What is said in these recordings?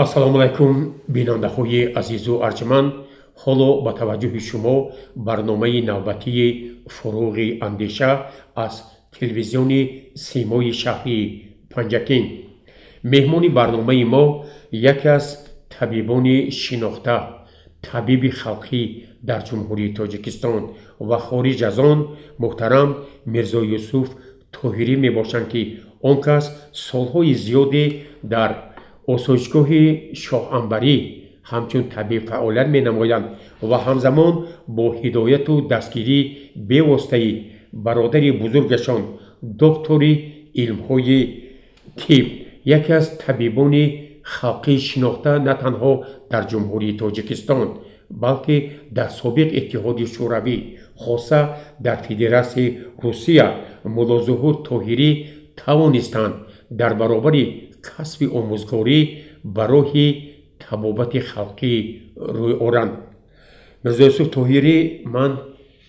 ассалому алайкум бинандаҳои азизу арҷманд, ҳоло ба таваҷҷӯҳи шумо барномаи навбатии фуруғи андеша аз телевизиони симои шаҳри Панҷакин. меҳмони барномаи мо яке аз табибони шинохта, табиби халқӣ дар ҷумҳурии Тоҷикистон ва хориҷ аз он муҳтарам Мирзо Юсуф Тоҳирӣ мебошанд, ки он кас солҳои зиёде дар осоишгоҳи Шоҳанбарӣ ҳамчун табиб фаъолият менамоянд ва ҳамзамон бо ҳидояту дастгирӣ бевоситаи бародари бузургашон доктори илмҳои тиб, яке аз табибони халқии шинохта на танҳо дар ҷумҳурии Тоҷикистон, балки дар собиқ иттиҳоди шӯравӣ, хоса дар Федератсияи Русия мулло Зуҳур Тоҳирӣ тавонистанд дар баробари касби омӯзгорӣ ба роҳи табобати халқӣ рӯй оранд. Мирзо Юсуф Тоҳирӣ, ман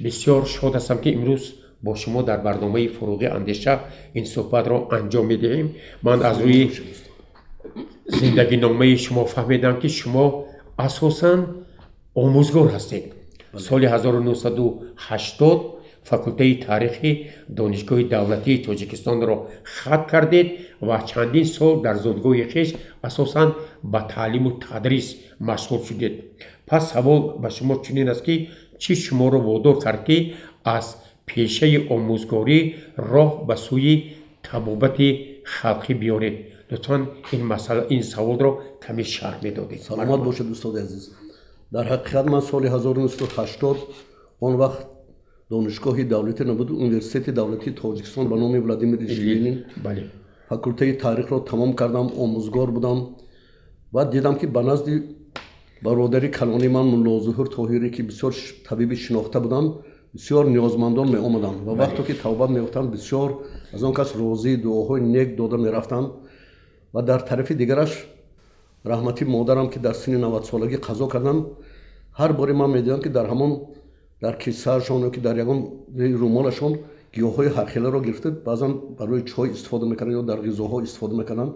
бисёр шод ҳастам, ки имрӯз бо шумо дар барномаи фуруғи андеша ин суҳбатро анҷом медиҳем. ман аз рӯи зиндагиномаи шумо фаҳмидам, ки шумо асосан омӯзгор ҳастед. соли 1980 факултаи таърихи донишгоҳи давлатии Тоҷикистонро хат кардед ва чандин сол дар зодгоҳи хеш асосан ба таълиму тадрис машғул шудед. пас савол ба шумо чунин аст, ки чӣ шуморо водор кард, ки аз пешаи омӯзгорӣ роҳ ба сӯи табобати халқӣ биёред? лутфан ин саволро каме шарҳ медодед. саломат бошед устоди азиз. дар ҳақиқат ман соли 1980 он вақт донишгоҳи давлатӣ набуд, университети давлатии Тоҷикистон ба номи Владимир Ильич Ленин, факултаи таърихро тамом кардам, омӯзгор будам. баъд дидам, ки ба назди бародари калони ман мулло Зуҳур Тоҳирӣ, ки бисёр табиби шинохта буданд, бисёр ниёзмандон меомаданд ва вақте ки тавбат меёфтанд, бисёр аз он кас розӣ, дуоҳои нек дода мерафтанд. ва дар тарафи дигараш раҳмати модарам, ки дар синни 90 солагӣ қазо карданд, ҳар боре ман медидам, ки дар ҳамон дар киссаашон ки дар ягон румолашон гиёҳҳои ҳархеларо гирифта баъзан барои чой истифода мекарданд ё дар ғизоҳо истифода мекарданд.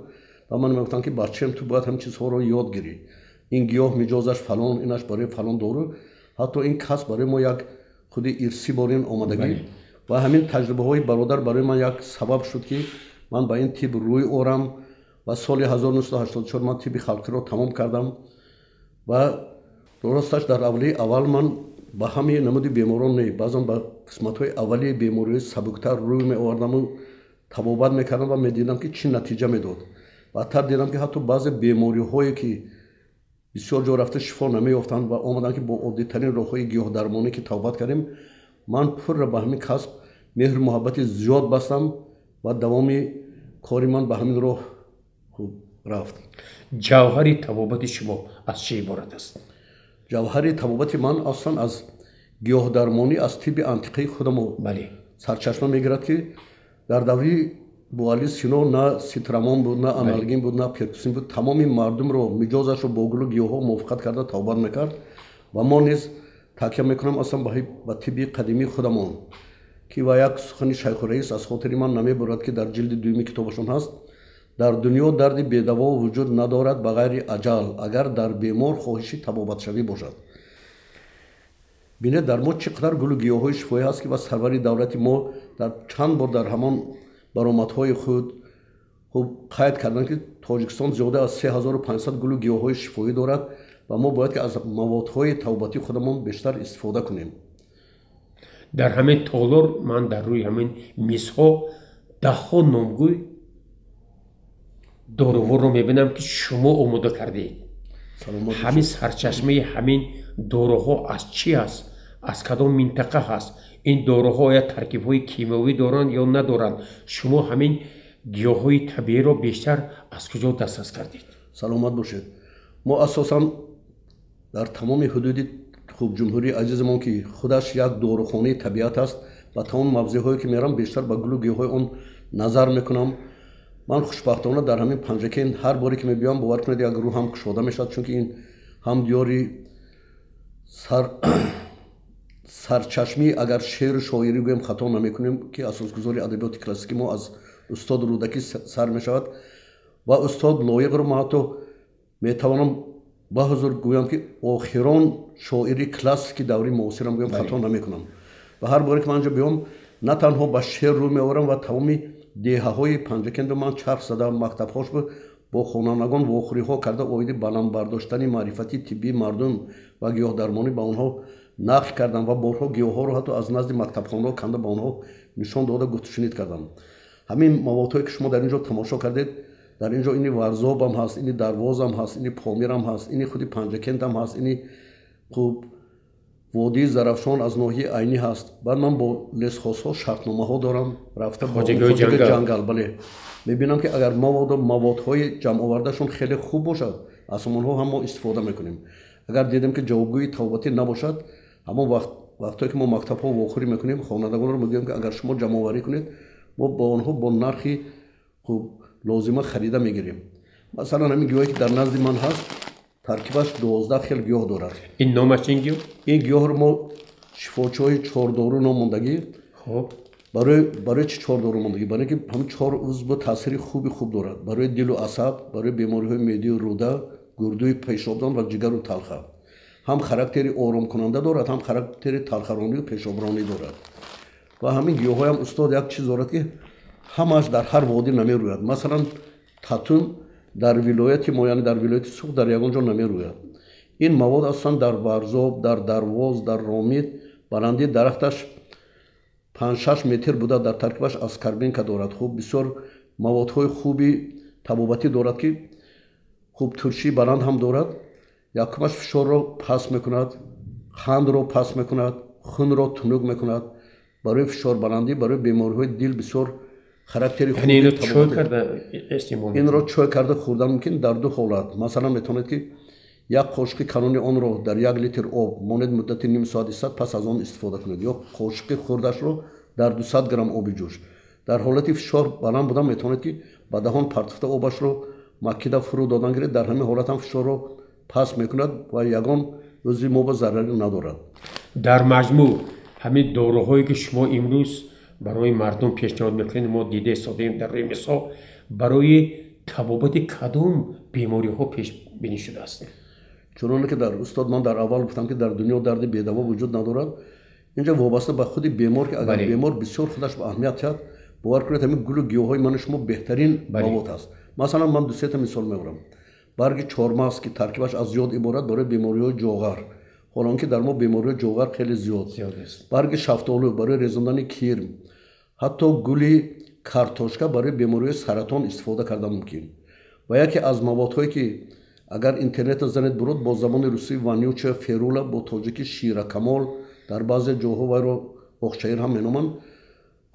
ва ман мегуфтам, ки бачаем ту бояд ҳамин чизҳоро ёд гирӣ. ин гиёҳ миҷозаш фалон, инаш барои фалон дору. ҳатто ин касб барои мо як худи ирсӣ борин омадагӣ ва ҳамин таҷрибаҳои бародар барои ман як сабаб шуд, ки ман ба ин тиб рӯй орам ва соли 1984 ман тиби халқиро тамом кардам. ва росташ дар аввалии аввал ман ба ҳамаи намуди беморон не, баъзан ба қисматҳои аввалии бемориҳои сабуктар рӯй меовардаму табобат мекардам ва медидам, ки чӣ натиҷа медод. баъдтар дидам, ки ҳатто баъзе бемориҳое, ки бисёр ҷо рафта шифо намеёфтанд ва омаданд, ки бо оддитарин роҳҳои гиёҳдармонӣ ки тавбат кардем, ман пурра ба ҳамин касб меҳру муҳаббати зиёд бастам ва давоми кори ман ба ҳамин роҳ рафт. ҷавҳари табобати шумо аз чӣ иборат аст? ҷавҳари табобати ман аслан аз гиёҳдармонӣ, аз тиби антиқаи худамо сарчашма мегирад, ки дар даври буали Сино на ситрамон буд, на аналгин буд, на перкусин буд. тамоми мардумро миҷозашро бо гулу гиёҳҳо мувофиқат карда тавбат мекард ва мо низ такя мекунам аслан ба тиби қадимии худамон, ки ва як сухани шайху раис аз хотири ман намебурад, ки дар ҷилди дуюми китобашон ҳаст: дар дунё дарди бедаво вуҷуд надорад ба ғайри аҷал, агар дар бемор хоҳиши табобатшавӣ бошад. бинед дар мо чӣ қадар гулу гиёҳҳои шифоӣ ҳаст, ки ва сарвари давлати мо дар чанд бор дар ҳамон баромадҳои худ қайд карданд, ки Тоҷикистон зиёда аз 3500 гулу гиёҳҳои шифоӣ дорад ва мо бояд, ки аз маводҳои тавбатии худамон бештар истифода кунем. дар ҳамин толор ман дар рӯи ҳамин мизҳо даҳҳо номгӯй дороворро мебинам, ки шумо омода кардед. ҳамин сарчашмаи ҳамин дороҳо аз чӣ аст? аз кадом минтақа ҳаст? ин дороҳо оя таркибҳои кимиёвӣ доранд ё надоранд? шумо ҳамин гиёҳҳои табииро бештар аз куҷо дастрас кардед? саломат бошед. мо асосан дар тамоми ҳудуди ҷумҳурии азизамон, ки худаш як дорухонаи табиат аст, ба тамом мавзеъҳое ки мерам бештар ба гулу гиёҳҳои он назар мекунам. ман хушбахтона дар ҳамин Панҷакин ҳар боре ки мебиём, бовар кунед, як рӯҳам кушода мешавад, чунки ин ҳам диёри сарчашмӣ, агар шеъру шоирӣ гӯем хато намекунем, ки асосгузори адабиёти классикӣ мо аз устоди рӯдакӣ сар мешавад ва устод лоиқро мо ҳатто метавонам ба ҳузур гӯям ки охирон шоири классики даври муосирам гӯям хато намекунам ва ҳар боре ки ман инҷо биём на танҳо ба шеър рӯй меорам ва тамоми деҳаҳои панҷакенду ман чарх зада мактабҳош бо хонандагон вохӯриҳо карда оиди баланд бардоштани маърифати тиббии мардум ва гиёҳдармонӣ ба онҳо нақл кардам ва борҳо гиёҳҳоро ҳатто аз назди мактабхонҳо канда ба онҳо нишон дода гуфтушунид кардам. ҳамин маводҳое ки шумо дар инҷо тамошо кардед, дар инҷо ини варзобам ҳаст, ини дарвозам ҳаст, ини помирам ҳаст, ини худи панҷакентам ҳаст, ини хуб водии зарафшон аз ноҳияи айнӣ ҳаст. Баъд ман бо лесхосҳо шартномаҳо дорам, рафта бо хоҷагои ҷангал, бале мебинам ки агар маводҳои ҷамъовардашон хеле хуб бошад, аз ҳамонҳо ҳам мо истифода мекунем. Агар дидем ки ҷавобгӯи тавбатӣ набошад, ҳамон вақтое ки мо мактабҳо вохӯрӣ мекунем, хонандагонро мегӯем ки агар шумо ҷамъоварӣ кунед, мо бо онҳо бо нархи хуб лозима харида мегирем. Масалан ҳамин гиёҳе ки дар назди ман ҳаст, таркибаш 12 хел гиёҳ дорад. ин номаш ин гиёҳ? Ин гиёҳро мо шифочоҳи чордору ном мондагӣ. Хоб барои чӣ чордору мондагӣ? Барои ки ҳамин чор узв таъсири хуб дорад. Барои дилу асаб, барои бемориҳои медию рӯда, гурдуи пешобдон ва ҷигару талха. ҳам характери оромкунанда дорад, ҳам характери талхаронию пешобронӣ дорад. ва ҳамин гиёҳҳоям устод як чиз дорад ки ҳамааш дар ҳар водӣ намерӯяд. Масалан татун дар вилояти мо, яъне дар вилояти сух дар ягон ҷо намерӯяд. ин мавод асосан дар варзоб, дар дарвоз, дар ромид баландии дарахташ 5-6 метр буда, дар таркибаш аскарбинка дорад. хуб бисёр маводҳои хуби табобатӣ дорад ки хуб туршии баланд ҳам дорад. якумаш фишорро паст мекунад, қандро паст мекунад, хунро тунук мекунад. барои фишорбаландӣ, барои бемориҳои дил бисёр характери хуби инро чой карда хӯрдан мумкин дар ду ҳолат. Масалан метавонед ки як қошиқи канони онро дар 1 литр об монед муддати ним соат истад, пас аз он истифода кунед, ё қошиқи хурдашро дар 200 грамм оби ҷӯш. дар ҳолати фишор баланд буда метавонед ки ба даҳон партофта обашро макида фурӯ додан гиред. дар ҳамин ҳолат ҳам фишорро паст мекунад ва ягон ӯзи моба зарари надорад. дар маҷмӯъ ҳамин доруҳое ки шумо имрӯз барои мардум пешниҳод мекунед, мо дида истодем дар рӯи мисол, барои табобати кадом бемориҳо пешбинӣ шудааст? чуноне ки дар устод ман дар аввал гуфтам ки дар дунё дарди бедаво вуҷуд надорад. инҷа вобаста ба худи бемор ки агар бемор бисёр худаш ба аҳамият диҳад, бовар кунед ҳамин гулу гиёҳҳои мани шумо беҳтарин мавод ҳаст. Масалан ман 2-3 мисол меорам. барги чормағз ки таркибаш аз ёд иборат барои бемориҳои ҷоғар, ҳолонки дар мо бемориҳои ҷоғар хеле зиёд аст. барги шафтолу барои резондани кирм, ҳатто гули картошка барои бемориҳои саратон истифода кардан мумкин. ва яке аз маводҳое ки агар интернета занед бурод, бо забони русӣ ванюча ферула, бо тоҷики ширакамол, дар баъзе ҷоҳо вайро оқчаир ҳам меноманд.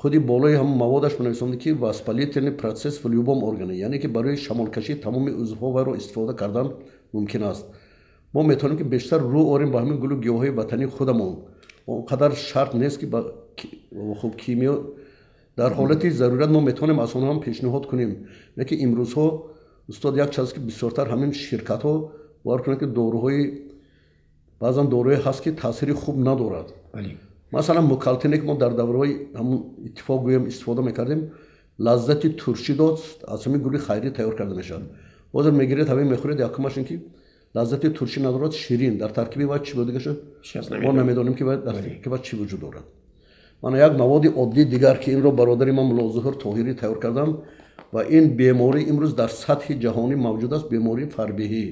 худи болои ҳамон маводаш менависонад ки воспалительный процесс в любом органе, яъне ки барои шамолкашии тамоми узвҳо вайро истифода кардан мумкин аст. мо метавонем ки бештар рӯ орем ба ҳамин гулу гиёҳҳои ватании худамон. он қадар шарт нест ки хуб кимиё, дар ҳолати зарурат мо метавонем аз онҳо ҳам пешниҳод кунем. яке имрӯзҳо устод як чиз ки бисёртар ҳамин ширкатҳо бовар кунанд ки доруҳои баъзан доруҳое ҳаст ки таъсири хуб надорад. масалан мукалтине ки мо дар давраҳои ҳамун иттифоқ гӯем истифода мекардем, лаззати туршӣ дост, аз ҳамин гули хайрӣ тайёр карда мешавад. ҳозир мегиред ҳамин мехӯред, якумаш ин ки лаззати туршӣ надорад, ширин, дар таркиби вай чӣ будига шуд мо намедонем ки дар таркиби вай чӣ вуҷуд дорад. мана як маводи оддии дигар ки инро бародари ман муллозуҳур тоҳирӣ тайёр кардам ва ин беморӣ имрӯз дар сатҳи ҷаҳонӣ мавҷуд аст, бемории фарбеҳӣ.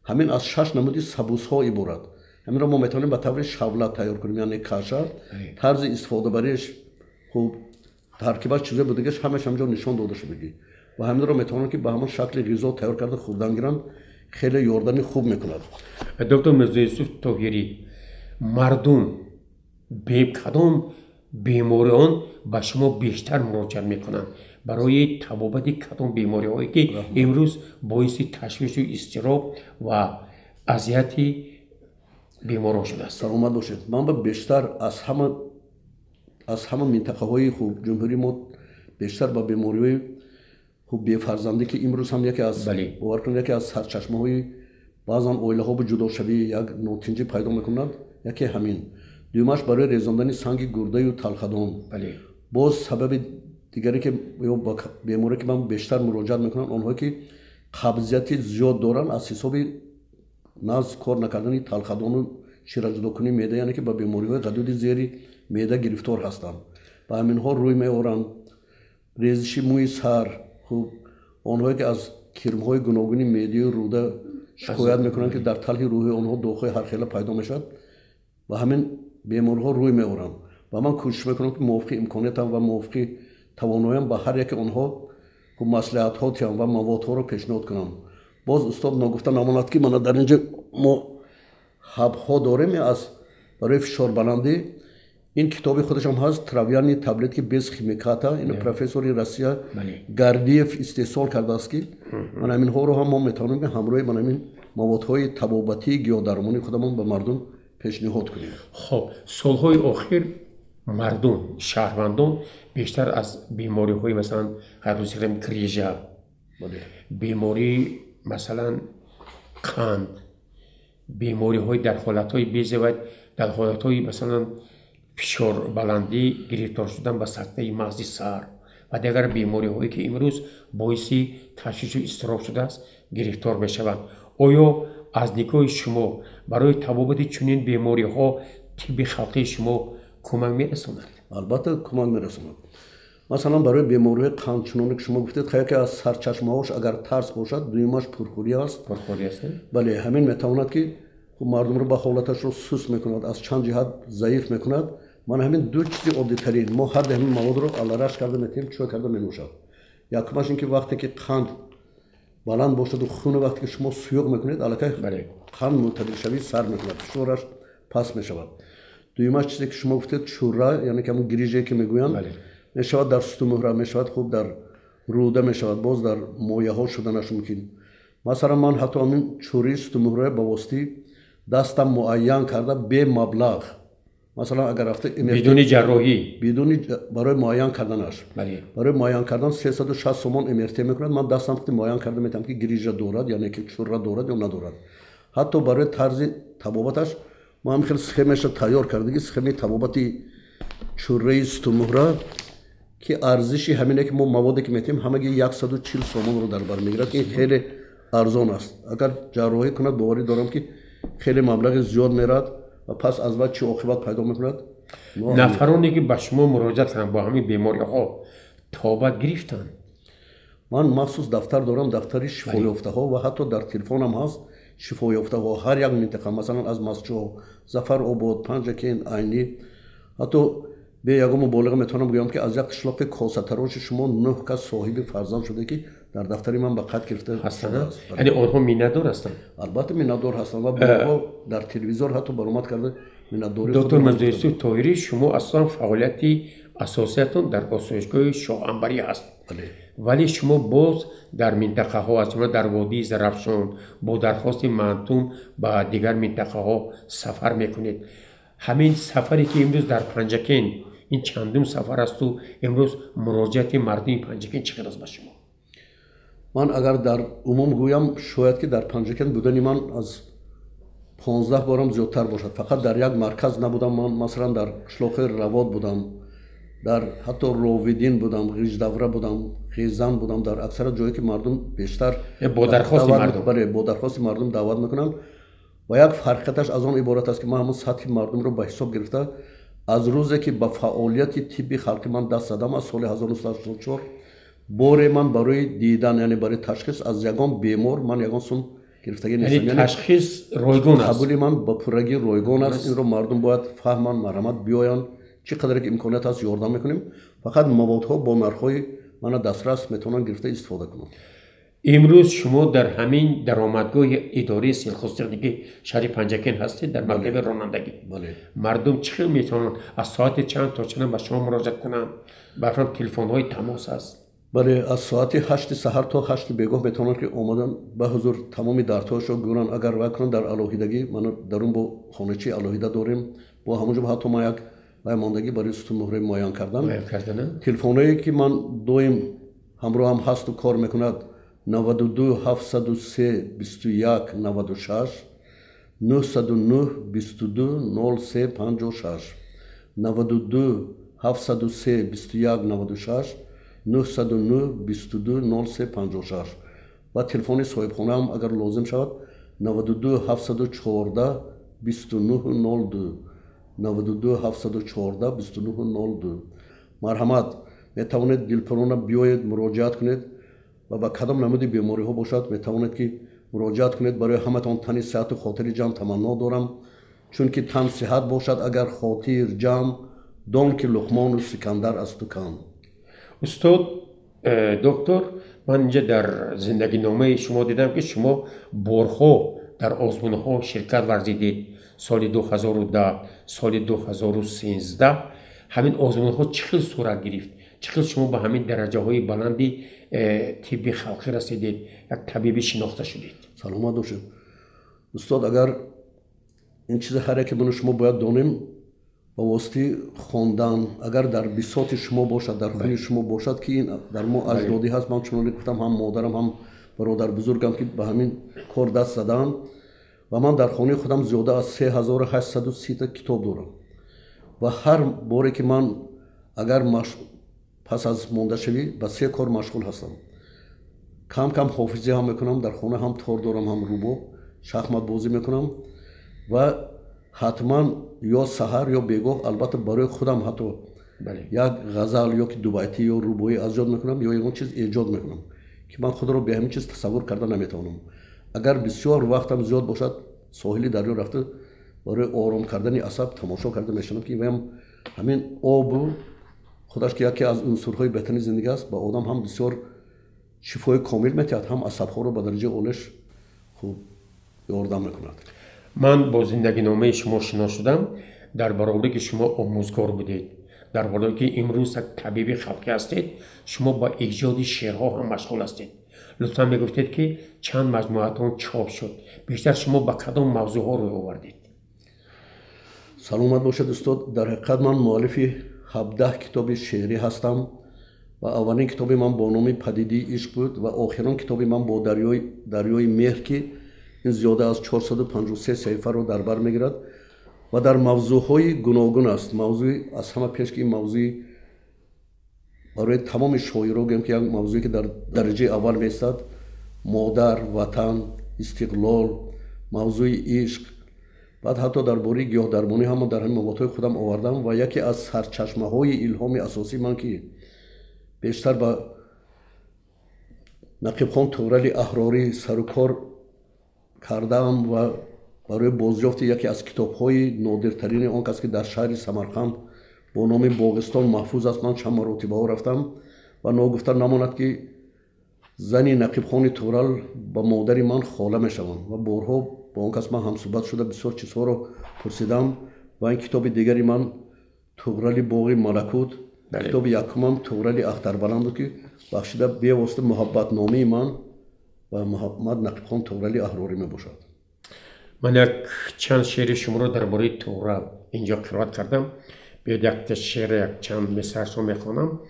ҳамин аз 6 намуди сабузҳо иборат. ҳаминро мо метавонем ба таври шавла тайёр кунем, яъне каша. тарзи истифодабариш хуб таркибаш чизои будигаш ҳамаш ҳамҷо нишон дода шудагӣ ва ҳаминро метавонем ки ба ҳамон шакли ғизо тайёр карда хӯрдан гиранд, хеле ёрдами хуб мекунад. доктор Мирзоюсуф Тоҳирӣ, мардум кадом бемориҳон ба шумо бештар муроҷиат мекунанд? барои табобати кадом бемориҳое ки имрӯз боиси ташвишу изтироб ва азияти беморон шудааст? саломат бошед. ман ба бештар аз ҳама минтақаҳои хуб ҷумҳурии мо бештар ба бемориҳои хуб бефарзандӣ ки имрӯз ҳам яке аз бовар кунед яке аз сарчашмаҳои баъзан оилаҳо бо ҷудошавӣ як нотинҷӣ пайдо мекунад, яке ҳамин. дуюмаш барои резондани санги гурдаю талхадон. боз сабаби дигаре ки ё беморе ки ман бештар муроҷиат мекунам, онҳое ки қабзияти зиёд доранд аз ҳисоби нағз кор накардани талхадону шираҷудокунии меъда яъне ки ба бемориҳои ғадуди зери меъда гирифтор ҳастанд. ба ҳамин ҳол рӯй меоранд резиши мӯи сар. хуб онҳое ки аз кирмҳои гуногуни меъдаю рӯда шикоят мекунанд ки дар талҳи рӯҳи онҳо дохҳои ҳархела пайдо мешавад, ба ҳамин бемориҳо рӯй меоранд. ва ман кӯшиш мекунам ки мувофиқи имкониятам ва мувофиқи тавоноям ба ҳар яке онҳо маслиҳатҳоям ва маводҳоро пешниҳод кунам. боз устод нагуфта намонад ки мана дар инҷа мо ҳабҳо дорем аз барои фишорбаландӣ. ин китоби худашам ҳаст травяни таблетки без химиката. ин профессори Россия Гардиев истеҳсол кардааст ки ман ҳаминҳоро ҳам мо метавонем ки ҳамроҳи ман ҳамин маводҳои табобатии гиёҳдармонии худамон ба мардум пешниҳод кунем. хоб солҳои охир мардум шаҳрвандон бештар аз бемориҳои масалан ҳаррӯзирем грижа, беморӣ масалан қанд, бемориҳои дар ҳолатҳои безавайд, дар ҳолатҳои масалан фишорбаландӣ гирифтор шудан ба сактаи мағзи сар ва дигар бемориҳое ки имрӯз боиси ташвишу изтироб шудааст гирифтор мешаванд. оё аз нигоҳи шумо барои табобати чунин бемориҳо тибби халқии шумо кӯмак мерасонад? албатта кӯмак мерасонад. масалан барои бемориҳои қанд чуноне ки шумо гуфтед хая ки аз сарчашмаҳош агар тарс бошад дуюмаш пурхӯрӣ аст. бале ҳамин метавонад ки мардумро ба ҳолаташро суст мекунад, аз чанд ҷиҳат заиф мекунад. ман ҳамин ду чизи оддитарин мо ҳар ҳамин маводро алараш карда метавонем чой карда менӯшад. якумаш ин ки вақте ки қанд баланд бошаду хуни вақте ки шумо суюқ мекунед аллакай қанд мӯътадилшавӣ сар мекунад, фишораш паст мешавад. дуюмаш чизе ки шумо гуфтед чурра яъне ки ҳамун грижае ки мегӯянд мешавад дар сутумӯҳра, мешавад хуб дар рӯда, мешавад боз дар мояҳо шуданаш мумкин. масалан ман ҳатто ҳамин чурраи сутумӯҳра ба воситаи дастам муайян карда бе маблағ, масалан агар рафта бидуни ҷарроҳӣ бидуни барои муайян карданаш барои муайян кардан 360 сомон МРТ мекунад. ман дастам вақти муайян карда метавонам ки грижа дорад яъне ки чурра дорад ё надорад. ҳатто барои тарзи табобаташ мо ҳам хел схемаша тайёр кардагӣ. схемаи табобати чурраи сутумӯҳра ки арзиши ҳамине ки мо маводе ки метавонем ҳамаги 140 сомонро дар бар мегирад. ин хеле арзон аст. агар ҷарроҳӣ кунад боварӣ дорам ки хеле маблағи зиёд мерад ва пас аз вақт чӣ оқибат пайдо мекунад. нафароне ки ба шумо муроҷиат карданд бо ҳамин бемориҳо табобат гирифтанд? ман махсус дафтар дорам, дафтари шифоёфтаҳо ва ҳатто дар телефонам ҳаст шифоёфтаҳо ҳар як минтақа, масалан аз Масчоҳ, Зафаробод, Панҷакен, Айнӣ. ҳатто бе ягон муболиға метавонам гӯям ки аз як қишлоқи Косатароши шумо 9 кас соҳиби фарзанд шуде ки дар дафтари ман ба қайд гирифта ҳастанд. яъне онҳо миннатдор ҳастанд? албатта миннатдор ҳастанд ва барҳо дар телевизор ҳатто баромад карда миннатдорӣ. доктор Мирзоюсуф Тоҳирӣ, шумо асосан фаъолияти асосиятон дар осоишгоҳи Шоҳанбарӣ аст, вале шумо боз дар минтақаҳо аз ҷумла дар водии Зарафшон бо дархости мардум ба дигар минтақаҳо сафар мекунед. ҳамин сафаре ки имрӯз дар Панҷакен ин чандум сафар асту имрӯз муроҷиати мардуми Панҷакен чӣ қадр аст ба шумо? ман агар дар умум гӯям шояд ки дар Панҷакен будани ман аз 15 борам зиёдтар бошад. фақат дар як марказ набудам. ман масалан дар қишлоқи Равод будам, дар ҳатто Ровидин будам, Ғиждавра будам, Ғизан будам, дар аксара ҷое ки мардум бештар бо дархости мардум даъват мекунанд. ва як фарқияташ аз он иборат аст ки ман ҳамун сатҳи мардумро ба ҳисоб гирифта аз рӯзе ки ба фаъолияти тибби халқи ман даст задам аз соли 1984 боре ман барои дидан яъне барои ташхис аз ягон бемор ман ягон сум гирифтагӣ нестам. яъне ташхис ройгон аст. қабули ман ба пуррагӣ ройгон аст. инро мардум бояд фаҳманд, марҳамат биёянд. чӣ қадре ки имконият аст ёрдам мекунем. фақат маводҳо бо нархҳои мана дастрас метавонанд гирифта истифода кунанд. имрӯз шумо дар ҳамин даромадгоҳи идораи селхозтехникӣ шаҳри Панҷакен ҳастед дар мактаби ронандагӣ. мардум чӣ хел метавонанд аз соати чанд то чанд ба шумо муроҷиат кунанд? барфам телефонҳои тамос аст? бале аз соати 8 саҳар то 8 бегоҳ метавонанд ки омадан ба ҳузур тамоми дардҳоашро гӯранд. агар вай кунанд дар алоҳидагӣ ман дарун бо хоначи алоҳида дорем. бо ҳамонҷо ҳатто ман як ваймондагӣ барои сутумӯҳраи муайян кардан. телефонҳое ки ман доим ҳамроҳам ҳасту кор мекунад 92 703 21 96 909 22 03 56 92 703 21 96 909 22 03 56. و تلفن صاحبخانه هم اگر لازم شود 92 714 2902 92 714 2902 مرحمت میتوانید دلپرانه بیایید مراجعت کنید و با کدام نمودی بیماری ها باشد میتوانید که مراجعت کنید. برای همتان تن صحت و خاطر جمع تمنا دارم، چون که تن صحت باشد اگر خاطر جمع دان که لقمان و سکندر از تو کم. استاد دکتر، من اینجا در زندگی نامه شما دیدم که شما بارها در آزمون ها شرکت ورزیدید. سال 2010 سال 2013 همین آزمون ها چقدر صورت گرفت؟ چقدر شما به همین درجه های بلندی طب خلقی رسیدید، یک طبیب شناخته شدید؟ سلامت باشید استاد. اگر این چیز هر یک من شما باید دانیم با واسطه خواندن، اگر در بساط شما باشد، در خون شما باشد که این در ما اجدادی هست. من چون گفتم هم مادرم هم برادر بزرگم که به همین کار دست زدن و من در خانه خودم زیاده از 3830 تا کتاب دارم و هر باری که من اگر پس از مانده شوی به 3 کار مشغول هستم. کم کم حافظی هم میکنم، در خانه هم تار دارم هم روبو شахмат بازی میکنم و حتما یا سحر یا بیگاه البته برای خودم حتی یک غزل یا که دو بیتی یا روبویی ایجاد میکنم یا یک چیز ایجاد میکنم که من خود رو به همین چیز تصور کرده نمیتونم. اگر بسیار وقتم زیاد باشد ساحل دریا رفته برای آرام کردن اعصاب تماشا کرده میشم که همین آب خودش که یکی از عنصرهای بهترین زندگی است، با آدم هم بسیار شفای کامل میتید، هم اعصاب‌ها رو به درجه اولش خوب یاردم میکند. من با زندگی نامه شما شنا شدم در برابری که شما آموزگار بودید، در برابری که امروز طبیب خلقی هستید، شما با ایجاد شعرها هم مشغول هستید. لطفا میگفتید که چند مجموعتون چاپ شد، بیشتر شما با کدام موضوع ها روی آوردید؟ سلامت باشد استاد. در حقیقت من مؤلف 17 کتاب شعری هستم و اولین کتاب من با نام پدیده عشق بود و آخرین کتاب من با دریای مهر که این زیاده از 453 صفحه رو در بر میگیرد و در موضوعهای گوناگون است. موضوع از همه پیش که این موضوع برای تمام شاعران گفتم که یک موضوعی که در درجه اول میستد، مادر، وطن، استقلال، موضوع عشق. بعد حتی درباره گیاه درمانی هم در همین موضوع خودم آوردم و یکی از سرچشمه های الهام اساسی من که بیشتر با نقیب خان تغرل احراری سر و کار کردم و برای بازیافت یکی از کتاب های نادرترین آن کس که در شهر سمرقند با نام باغستان محفوظ است من چند مرتبه ها رفتم و ناگفته نماند که زنی نقیب خان تغرل با مادر من خاله می شوند و بارها با آن کس من هم صحبت شده بسیار چیزها رو پرسیدم. و این کتاب دیگری من تغرل باغ ملکوت، کتاب یکمم تغرل اختربلند که بخشیده به واسطه محبت نامه من و محمد نقیب خان تغرل احراری می باشد. من یک چند شعر شما رو درباره تغرل اینجا قرائت کردم. بیاید یک شعر یک چند مصرعش رو میخوانم.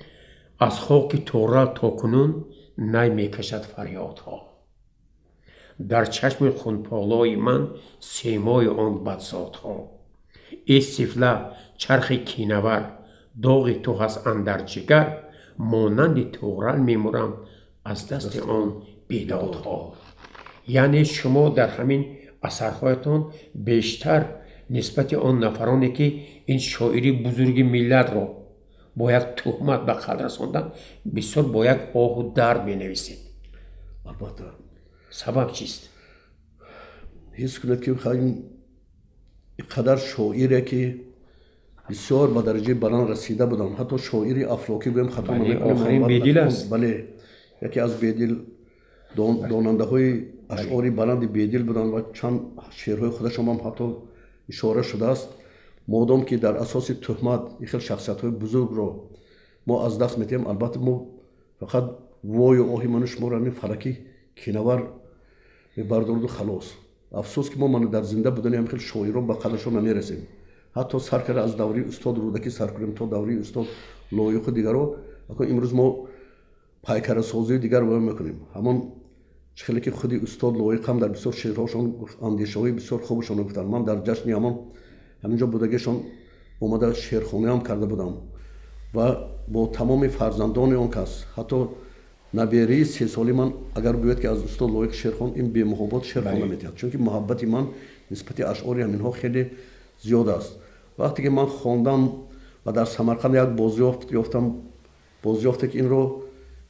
از خاک تغرل تا کنون نی میکشد فریادها، در چشم خونپالای من سیمای آن بدزادها. ای سفله چرخ کینور داغ تو هست اندر جگر، مانند تغرل میمرم از دست آن بیدادها. یعنی شما در همین اثرهایتان بیشتر نسبت آن نفرانی که این شاعری بزرگ ملت را با یک تهمت به قتل رساندند بسیار با یک آه و درد بنویسید. البته سبب چیست؟ حس کنید که خواهیم اینقدر شاعری که بسیار به درجه بلند رسیده بودن، حتی شاعری افلاکی گویم خطا نمیکنیم. آخرین بیدل است. بله، یکی از بیدل داننده های اشعاری بلند بیدل بودن و چند شعرهای خودش هم حتی اشاره شده است. مادام که در اساس تهمت این خیلی شخصیت های بزرگ رو ما از دست میتیم، البته ما فقط وای و آهی من شما رو همین فلکی کینور بردارد و خلاص. افسوس که ما من در زنده بودن هم خیلی شاعران به قدرشون نمیرسیم. حتی سرکره از دوری استاد رودکی سر کنیم تا دوری استاد لایق دیگر رو، اکنون امروز ما پیکره سازی دیگر رو میکنیم. همان خیلی که خودی استاد لایق هم در بسیار شعرهاشون اندیشه های بسیار خوبشون گفتن. من در جشن همینجا بودگیشون اومده شعرخوانی هم کرده بودم و با تمام فرزندان اون کس، حتی набери 3 соли ман агар гӯяд ки аз устод лоиқ шерхон ин бемуҳоббат шерхон наметиҳад, чунки муҳаббати ман нисбати ашъори ҳаминҳо хеле зиёд аст. вақте ки ман хондам ва дар Самарқанд як бозёфт ёфтам, бозёфте ки инро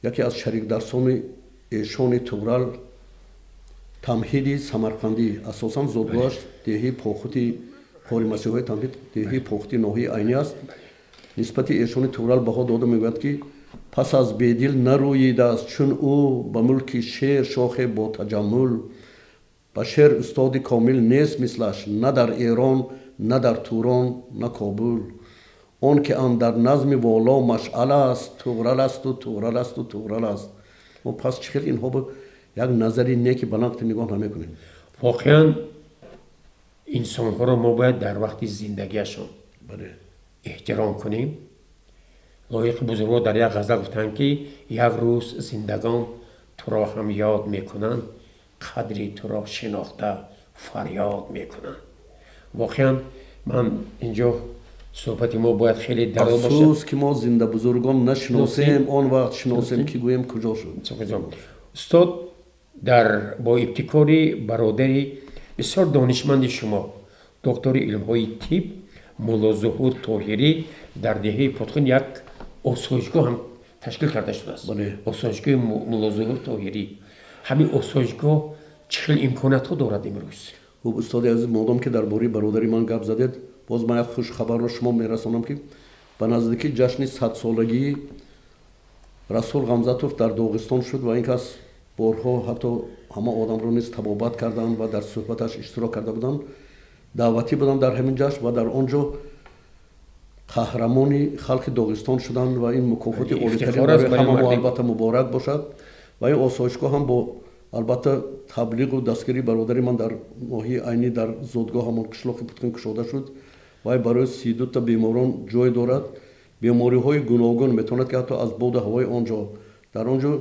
яке аз шарикдарсони эшони Туғрал тамҳиди самарқандӣ, асосан зодгоҳаш деҳаи похути хоримасиҳои тамҳид, деҳаи похути ноҳияи айнӣ аст. нисбати эшони Туғрал баҳо дода мегӯяд ки пас аз бедил нарӯидааст чун ӯ ба мулки шер шохе бо таҷаммул, ба шер устоди комил нест мислаш, на дар Эрон, на дар Турон, на Кобул. он ки андар назми воло машъал аст, Туғрал асту Туғрал асту Туғрал аст. мо пас чӣ хел инҳо ба як назари неки баланд нигоҳ намекунем. воқеан инсонҳоро мо бояд дар вақти зиндагиашон эҳтиром кунем. лоиқи бузургҳо дар як ғазал гуфтанд ки як рӯз зиндагон туро ҳам ёд мекунанд, қадри туро шинохта фарёд мекунанд. воқеан ман инҷо суҳбати мо бояд хеле дароз бошад. афсӯс ки мо зинда бузургон нашиносем, он вақт шиносем ки гӯем куҷо шуд. устод дар бо ибтикори бародари бисёр донишманди шумо, доктори илмҳои тиб мулло Зуҳур Тоҳирӣ дар деҳаи Путхин як осоишгоҳ ҳам ташкил карда шудааст. осоишгоҳи мулло Зуҳур Тоҳирӣ. ҳамин осоишгоҳ чӣ хел имкониятҳо дорад имрӯз? хуб устоди азиз, модом ки дар бораи бародари ман гап задед, боз ман як хушхабарро шумо мерасонам ки ба наздикии ҷашни 100-солагии Расул Ғамзатов дар Доғистон шуд ва ин кас борҳо ҳатто ҳама одамро низ табобат карданд ва дар суҳбаташ иштирок карда буданд. даъватӣ буданд дар ҳамин ҷашн ва дар он ҷо қаҳрамони халқи Доғистон шуданд ва ин мукофоти олитарин барои ҳамамо албатта муборак бошад. ва ин осоишгоҳ ҳам бо албатта таблиғу дастгирии бародари ман дар ноҳияи айнӣ дар зодгоҳ ҳамон қишлоқи Путхин кушода шуд. вай барои 32 беморон ҷой дорад. бемориҳои гуногун метавонад ки ҳатто аз боду ҳавои он ҷо дар он ҷо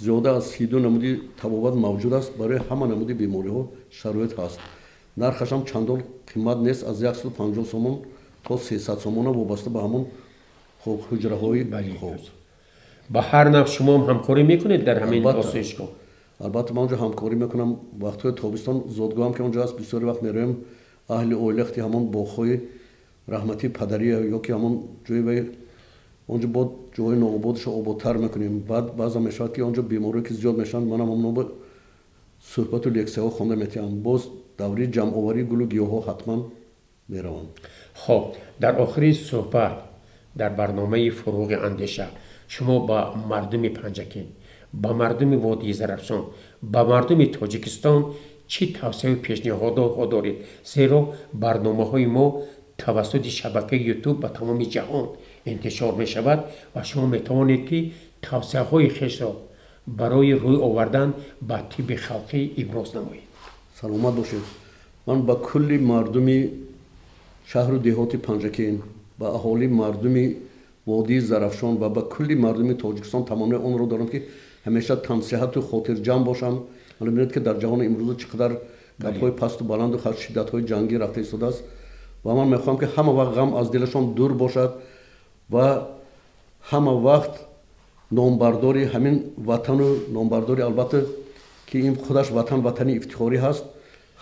зиёда аз 32 намуди табобат мавҷуд аст. барои ҳама намуди бемориҳо шароит ҳаст. нархашам чандон қимат нест, аз 150 сомон то 300 сомона вобаста ба ҳамон ҳуҷраҳои хоб. ба ҳар навъ шумо ҳамкорӣ мекунед дар ҳамин осоишгоҳ? албатта ман онҷо ҳамкорӣ мекунам. вақтҳои тобистон зодгоҳам ки онҷо аст, бисёри вақт мероем аҳли оилахти ҳамон боғҳои раҳмати падарӣ ё ки ҳамон ҷои вай онҷо бод ҷои ноободашо ободтар мекунем. баъд баъзан мешавад ки онҷо беморие ки зиёд мешаванд, манам ҳамно ба суҳбату лексияҳо хонда метиҳам. боз даври ҷамъоварии гулу гиёҳҳо ҳатман меравам. хоб, дар охири суҳбат дар барномаи фуруғи андеша шумо ба мардуми Панҷакин, ба мардуми Водии Зарафшон, ба мардуми Тоҷикистон чӣ тавсияҳу пешниҳодҳо доред? зеро барномаҳои мо тавассути шабакаи ютуб ба тамоми ҷаҳон интишор мешавад ва шумо метавонед ки тавсияҳои хешро барои рӯй овардан ба тибби халқӣ иброз намоед. саломат бошед. ман ба кулли мардуми шаҳру деҳоти Панҷакин, ба аҳоли мардуми Водии Зарафшон ва ба кулли мардуми Тоҷикистон тамомияи онро дорам ки ҳамеша тамсиҳату хотирҷамъ бошанд. ман мебинед ки дар ҷаҳони имрӯза чӣ қадар гапҳои пасту баланду шиддатҳои ҷангӣ рафта истодааст ва ман мехоҳам ки ҳама вақт ғам аз дилашон дур бошад ва ҳама вақт номбардори ҳамин ватану номбардори албатта ки ин худаш ватан ватани ифтихорӣ ҳаст,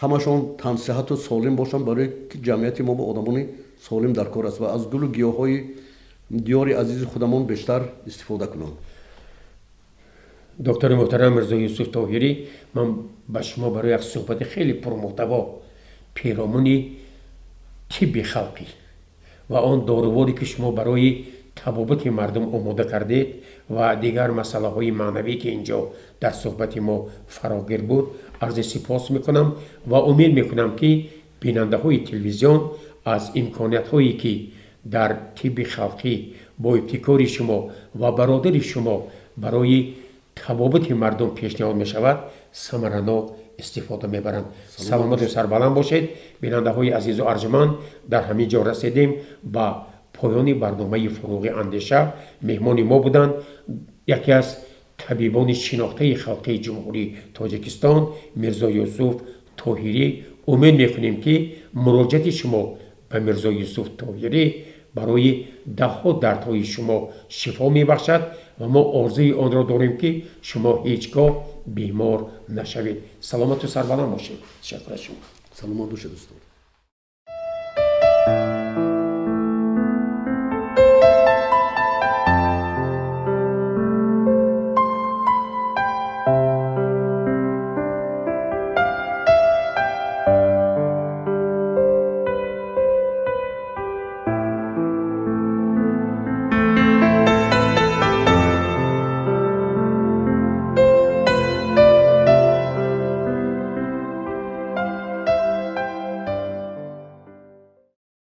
ҳамашон тамсиҳату солим бошанд барои ки ҷамъияти мо ба одамони солим дар кор аст ва аз гулу гиёҳҳои диёри азизи худамон бештар истифода кунанд. доктори муҳтарам Мирзо Юсуф Тоҳирӣ, ман ба шумо барои як суҳбати хеле пурмуҳтаво пиромони тибби халқӣ ва он доруворе ки шумо барои табобати мардум омода кардед ва дигар масъалаҳои маънавӣ ки инҷо дар суҳбати мо фарогир буд арзи сипос мекунам ва умед мекунам ки бинандаҳои телевизион аз имкониятҳое ки дар тибби халқӣ бо ибтикори шумо ва бародари шумо барои табобати мардум пешниҳод мешавад самаранок истифода мебаранд. саломату сарбаланд бошед. бинандаҳои азизу арҷуманд, дар ҳамин ҷо расидем ба поёни барномаи фуруғи андеша. меҳмони мо буданд яке аз табибони шинохтаи халқии ҷумҳурии Тоҷикистон, Мирзо Юсуф Тоҳирӣ. умед мекунем ки муроҷиати шумо ба Мирзо Юсуф Тоҳирӣ барои даҳҳо дардҳои шумо шифо мебахшад ва мо орзуи онро дорем ки шумо ҳеҷ гоҳ бемор нашавед. саломату сарбаланд бошед. Ташаккур аз шумо. Саломат бошед устод.